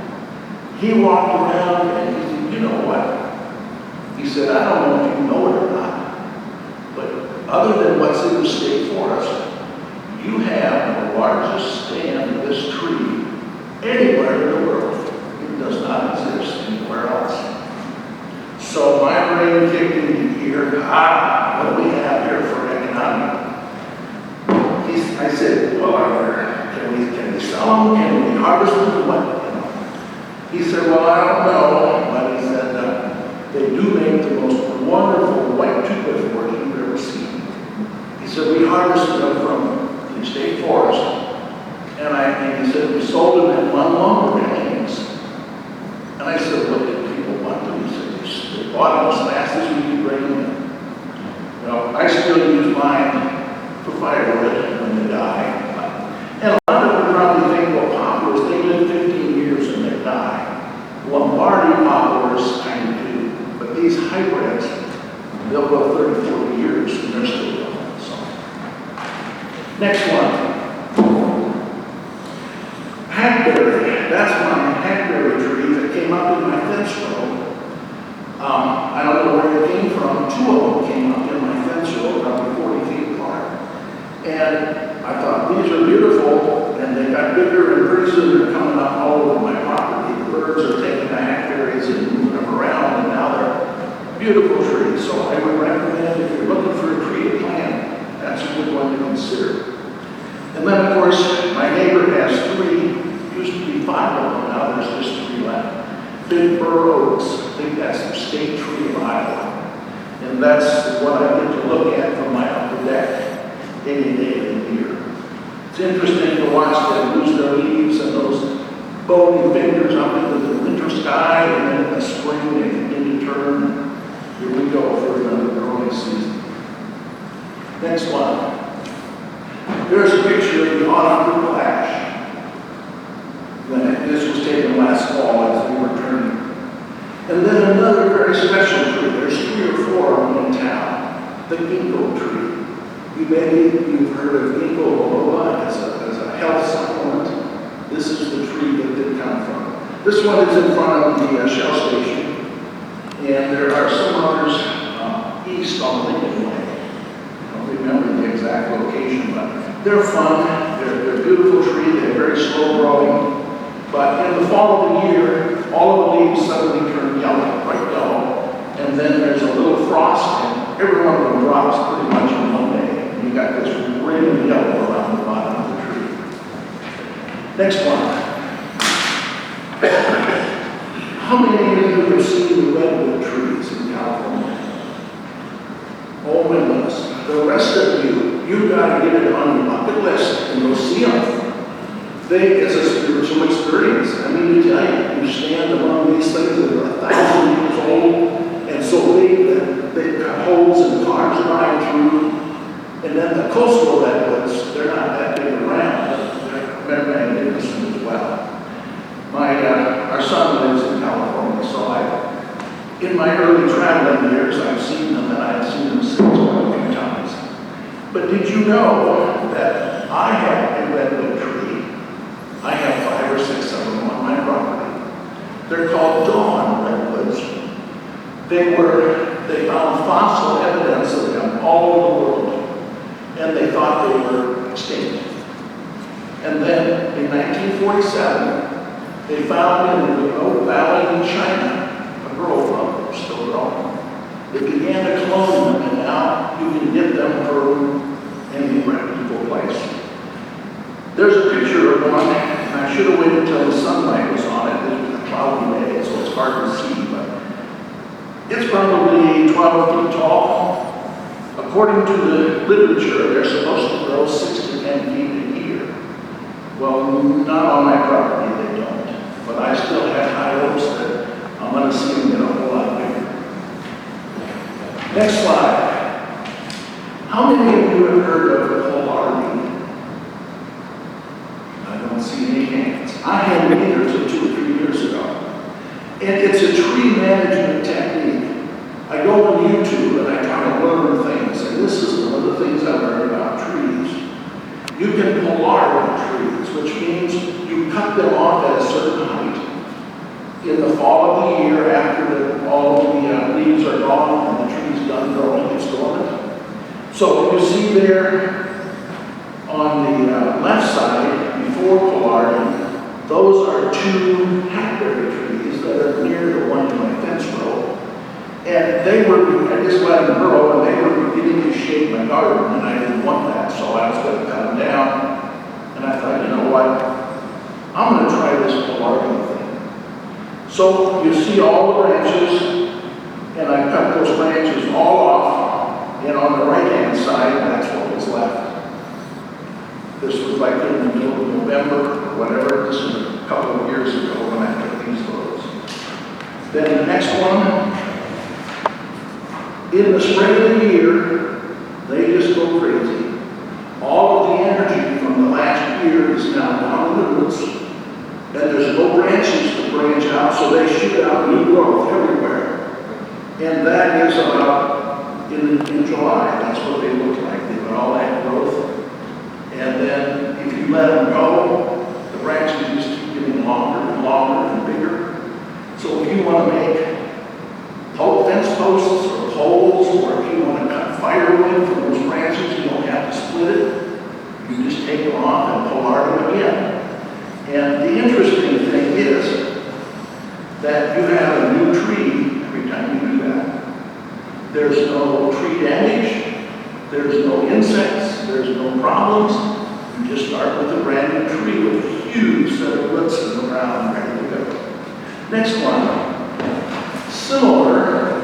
B: He walked around and he said, "You know what?" He said, "I don't know if you know it or not, but other than what's in the state forest, you have the largest stand of this tree anywhere in the world. It does not exist anywhere else." So my brain kicked into gear. What do we have here for economic? I said, "Well, can we sell them? Can we harvest them? What?" He said, "Well, I don't know," but he said, "They do make the most wonderful white two-leaf wood you've ever seen." He said, "We harvested them from the state forest." And he said, "We sold them at one lumber innings." And I said, "What did people want them?" He said, "They bought them as fast as we could bring them in." Well, I still use mine for firewood when they die. And a lot of them probably think, well, poplars, they live 15 years and they die. Lombardy poplars kind of do. But these hybrids, they'll go 30, 40 years and they're still going. So. Next one. Hackberry. That's my hackberry tree that came up in my fence row. I don't know where it came from. Two of them came up in my fence row, probably 40 feet apart. And I thought, these are beautiful, and they got bigger, and pretty soon they're coming up all over my property. The birds are taking the hackberries and moving them around, and now they're beautiful trees. So I would recommend, if you're looking for a tree to plant, that's a good one to consider. And then, of course, my neighbor has 3, used to be 5 of them, now there's just 3 left. Big bur oaks, I think that's the state tree of Iowa. And that's what I get to look at from my upper deck any day of the year. It's interesting to watch them lose their leaves and those bony fingers up into the winter sky, and then in the spring they begin to turn. Here we go for another growing season. Next one. There's a picture of the autumn purple ash. This was taken last fall as we were turning. And then another very special tree. There's 3 or 4 of them in town. The ginkgo tree. You've heard of ginkgo biloba as a health supplement. This is the tree that it comes from. This one is in front of the Shell station. And there are some others east on Lincoln Way. I don't remember the exact location, but they're fun. They're a beautiful tree. They're very slow growing. But in the fall of the year, all of the leaves suddenly turn yellow, bright yellow. And then there's a little frost, and every one of them drops pretty much in one day. And you got this ring of yellow around the bottom of the tree. Next one. How many of you have seen the redwood trees in California? Oh my goodness. The rest of you've got to get it on your bucket list and go see them. It's a spiritual experience. I mean, to tell you, you stand among these things that are 1,000 years old and so big that they've got holes and cars drive through. And then the coastal redwoods, they're not that big around, but they're magnificent as well. Our son lives in California, so in my early traveling years, I've seen them, and I've seen them since a few times. But did you know that I have a redwood tree? I have 5 or 6 of them on my property. They're called dawn redwoods. They found fossil evidence of them all over the world, and they thought they were extinct. And then in 1947, they found in the Oak Valley in China a grove of them still growing. They began to clone them, and now you can get them for any reputable place. There's a picture of one, and I should have waited until the sunlight was on it. It was a cloudy day, so it's hard to see, but it's probably 12 feet tall. According to the literature, they're supposed to grow 6 to 10 feet a year. Well, not on my property, they don't. But I still have high hopes that I'm going to see them get a whole lot bigger. Next slide. How many of you have heard of polarity? I don't see any hands. I hadn't either until 2 or 3 years ago. And it's a tree management technique. I go on YouTube and I try to learn things, and this is one of the things I learned about trees. You can polar trees, which means you cut them off at a certain height. In the fall of the year, after all of the leaves are gone and the tree's done growing, it's dormant. So you see there on the left side, before polarity, those are 2 hackberry trees that are near the one in my fence row. And I just let them grow, and they were beginning to shape my garden, and I didn't want that, so I was going to cut them down. And I thought, you know what? I'm going to try this polarity thing. So you see all the branches, and I cut those branches all off, and on the right-hand side, that's what was left. This was like in the middle of November or whatever. This was a couple of years ago when I took these photos. Then the next one, in the spring of the year, they just go crazy. All of the energy from the last year is now down in the roots, and there's no branches to branch out, so they shoot out new growth everywhere. And that is about in July. That's what they look like. They've got all that growth. And then if you let them go, the branches just keep getting longer and longer and bigger. So if you want to make fence posts or poles, or if you want to cut firewood from those branches, you don't have to split it. You just take them off and polar them again. And the interesting thing is that you have a new tree every time you do that. There's no tree damage, there's no insects, there's no problems. You just start with a brand new tree with a huge set of roots in the ground ready to go. Next one. Similar,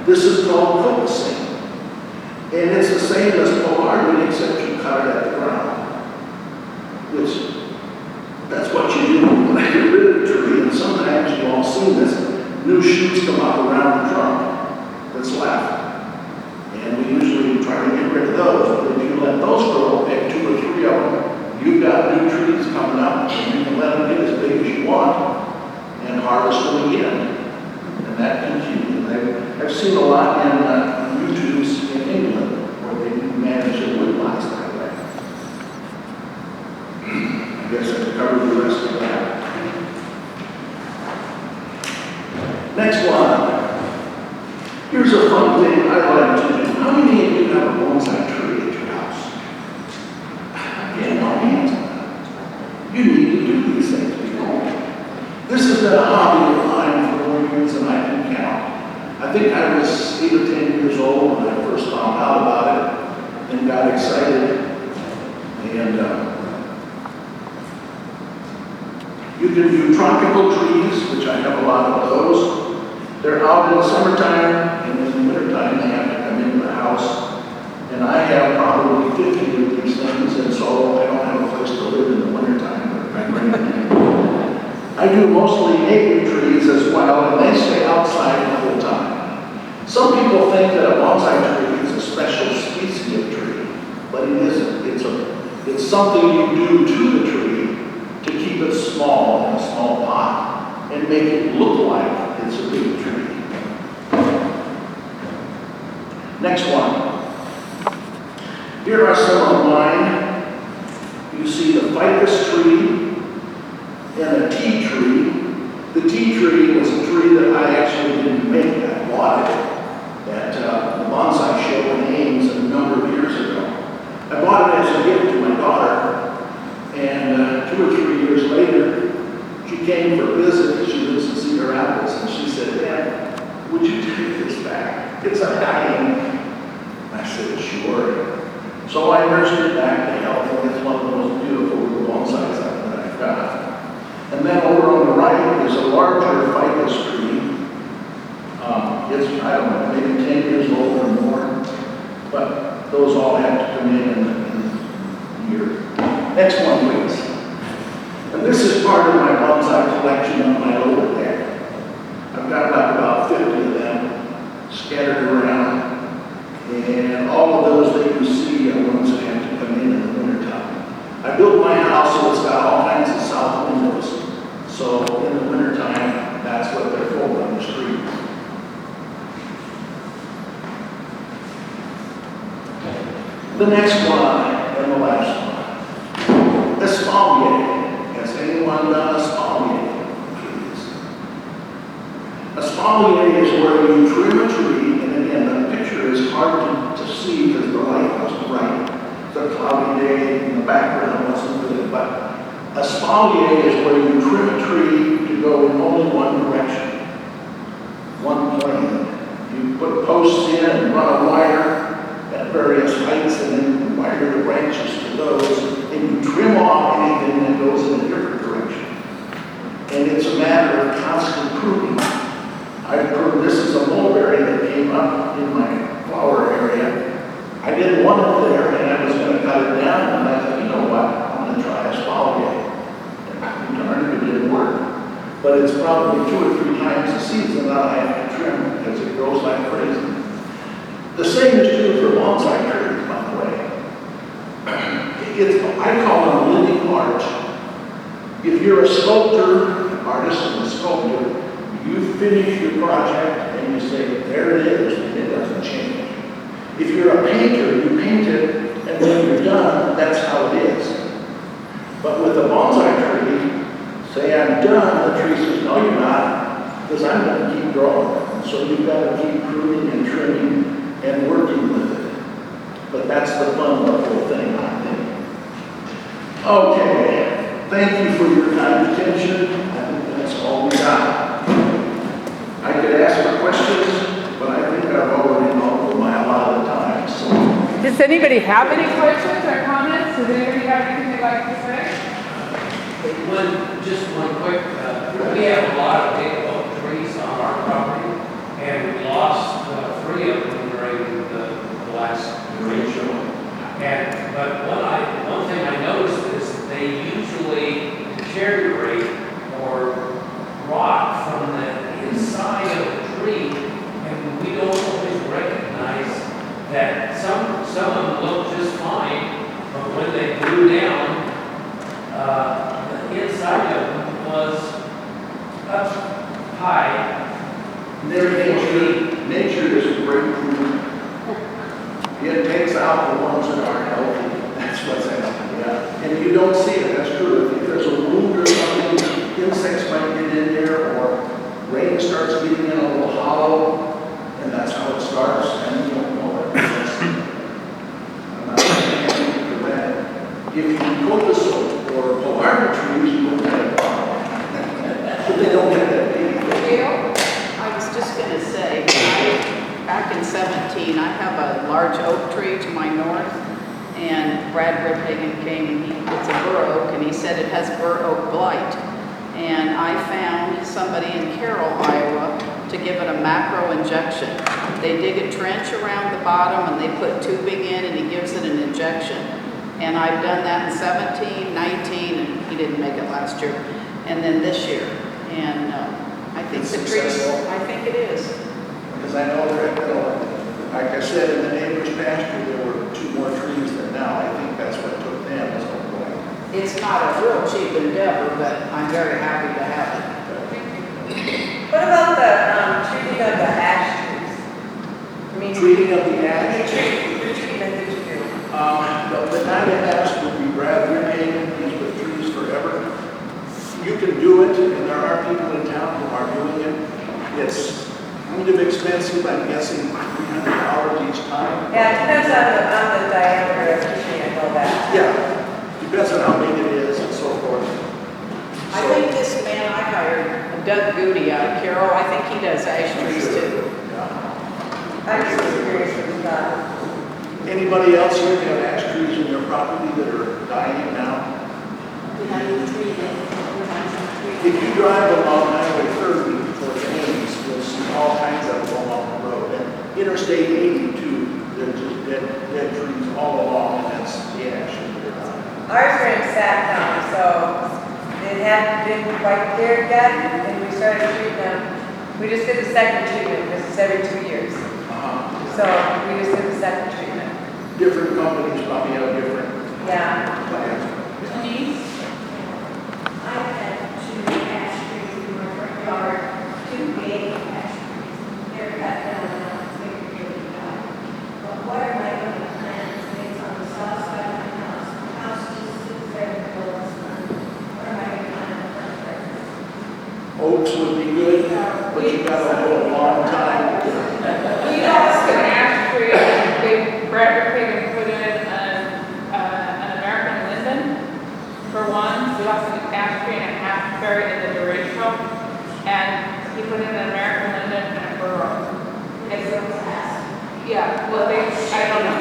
B: this is called focusing. And it's the same as polarity, except you cut it at the ground. Which, that's what you do when you get rid of the tree. And sometimes you've all seen this, new shoots come up around the trunk that's left. And we usually try to get rid of those. But if you let those grow, pick 2 or 3 of them, you've got new trees coming up, and you can let them get as big as you want and harvest them again. And that continues. I've seen a lot in YouTubes in England where they manage their woodlots that way. I guess I've covered the rest of that. Next one. Here's a fun thing I like to do. How many of you have a bonsai tree at your house? Again, no hands. You need to do these things, people. This has been a hobby of mine for more years than I can count. I think I was 8 or 10 years old when I first found out about it and got excited. And you can do tropical trees, which I have a lot of those. They're out in the summertime, and in the wintertime they have to come into the house. And I have probably 50 of these things, and so I don't have a place to live in the wintertime. I do mostly native trees as well, and they stay outside the whole time. Some people think that a bonsai tree is a special species of tree, but it isn't. It's something you do to the tree to keep it small in a small pot and make it look like it's a big tree. Next one. Here are some of mine. You see the ficus tree and a tea tree. The tea tree was a tree that I actually didn't make. I bought it at the bonsai show in Ames a number of years ago. I bought it as a gift to my daughter, and 2 or 3 years later, she came for a visit. She lives in Cedar Rapids, and she said, "Dad, would you take this back? It's a dying." I said, "Sure." So I nursed it back to health, and it's one of the most beautiful little bonsais that I've got. And then over on the right is a larger ficus tree. It's, I don't know, maybe 10 years old or more. But those all have to come in a year. Next one, please. And this is part of my bonsai collection on my lower deck. I've got about 50 of them scattered around. And all of those that you see are ones that have to come in the wintertime. I built my house so it's got all kinds of south windows. So in the wintertime, that's what they're for on the street. The next one and the last one. Espalier. Has anyone done espalier? Please. Espalier is where you trim a tree, and again, the picture is hard to see because the light wasn't right. It's a cloudy day and the background wasn't good, but espalier is where you trim a tree to go in only one direction, one plane. You put posts in and run a wire at various heights and then wire the branches to those, and you trim off anything that goes in a different direction. And it's a matter of constant pruning. I pruned, this is a mulberry that came up in my flower area. I didn't want it there, and I was going to cut it down, and I thought, you know what, I'm going to try espalier. And darn if it didn't work. But it's probably 2 or 3 times a season that I have to trim because it grows like crazy. The same is true for bonsai trees, by the way. I call it a living art. If you're a sculptor, an artist and a sculptor, you finish your project and you say, there it is, and it doesn't change. If you're a painter, you paint it, and when you're done, that's how it is. But with a bonsai tree, say I'm done, the tree says, no, you're not, because I'm going to keep growing. So you've got to keep pruning and trimming and working with it. But that's the fun of the whole thing, I think. Okay, thank you for your kind attention. I think that's all we got. I could ask for questions, but I think I've already gone over my allotted time. So.
A: Does anybody have any questions or comments? Does anybody have anything they'd like to say?
C: Just one quick, we have a lot of big oak trees on our property, and we lost 3 of them during the last tree show. But one thing I noticed is they usually deteriorate or rot from the inside of the tree, and we don't always recognize that some of them look just fine, but when they grew down, the inside of them was up high.
B: Nature is a great pruner. It takes out the ones that aren't healthy. That's what's happening. Yeah. And you don't see it. That's true. If there's a wound or something, insects might get in there, or rain starts getting in a little hollow, and that's how it starts. And you don't know it. I'm not saying for that. If you put the soap or polarity trees, you won't have a problem. But they don't get that big.
D: I was just going to say, back in 17, I have a large oak tree to my north, and Brad Riphagen came, and it's a bur oak, and he said it has bur oak blight. And I found somebody in Carroll, Iowa, to give it a macro injection. They dig a trench around the bottom, and they put tubing in, and he gives it an injection. And I've done that in 17, 19, and he didn't make it last year, and then this year. And I think the trees, I think it is.
B: Because I know like I said, in the neighbor's pasture, there were 2 more trees than now. I think that's what took them as a point.
D: It's not a real cheap endeavor, but I'm very happy to have it.
E: What about the treating of the ash trees? I mean,
B: Treating of the ash.
E: the treatment that you do.
B: The guy that asked would be Brad Riphagen. He's with Trees Forever. You can do it, and there are people in town who are doing it. It's kind of expensive. I'm guessing $300 each time.
E: Yeah, it depends on the diameter of the tree and all that.
B: Yeah, depends on how big it is and so forth.
D: I think this man I hired, Doug Goody out of Carroll, I think he does ash trees too.
B: Yeah.
E: I'm just curious what you thought.
B: Anybody else here have ash trees in your property that are dying now? If you drive along Highway 30 towards Ames, you'll see all kinds of them along the road. And Interstate 82, there's just dead trees all along, and that's the ash that they're dying.
E: Ours are in Sac County, so it hadn't been quite cleared yet, and we started treating them. We just did the second treatment, because it's every 2 years. So we just did the second
B: companies probably have different
E: Yeah.
B: plans.
A: Denise?
F: I've had 2 ash trees in my front yard, 2 big ash trees. They're cut down now, they're really cut. But what are my other plans? It's on the south side of my house. The house just sits there and goes on. What am I going to plant in front of it?
B: Oaks would be good, but you gotta hold a long time.
A: We lost an ash tree, Brad Rippey put in an American linden for one. We lost an ash tree and a half buried in the derecho, and he put in an American linden and a burro. It's, yeah, well, I don't know.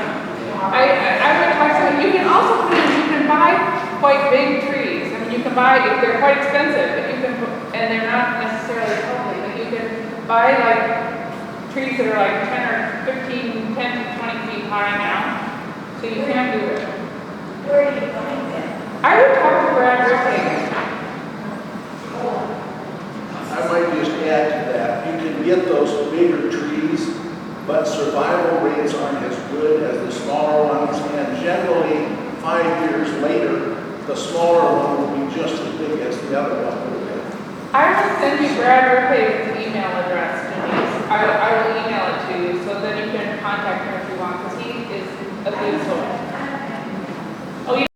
A: I would talk to them. You can also put in, you can buy quite big trees. I mean, you can buy, they're quite expensive, but you can, and they're not necessarily healthy, but you can buy like trees that are like 10 or 15, 10 to 20 feet high now. So you can do it.
F: Where do you find them?
A: I would talk to Brad Rippey.
B: I might just add to that, you can get those bigger trees, but survival rates aren't as good as the smaller ones, and generally, 5 years later, the smaller one will be just as big as the other one would have been.
A: I will send you Brad Rippey's email address, Denise. I will email it to you, so then you can contact him if you want, because he is a good source.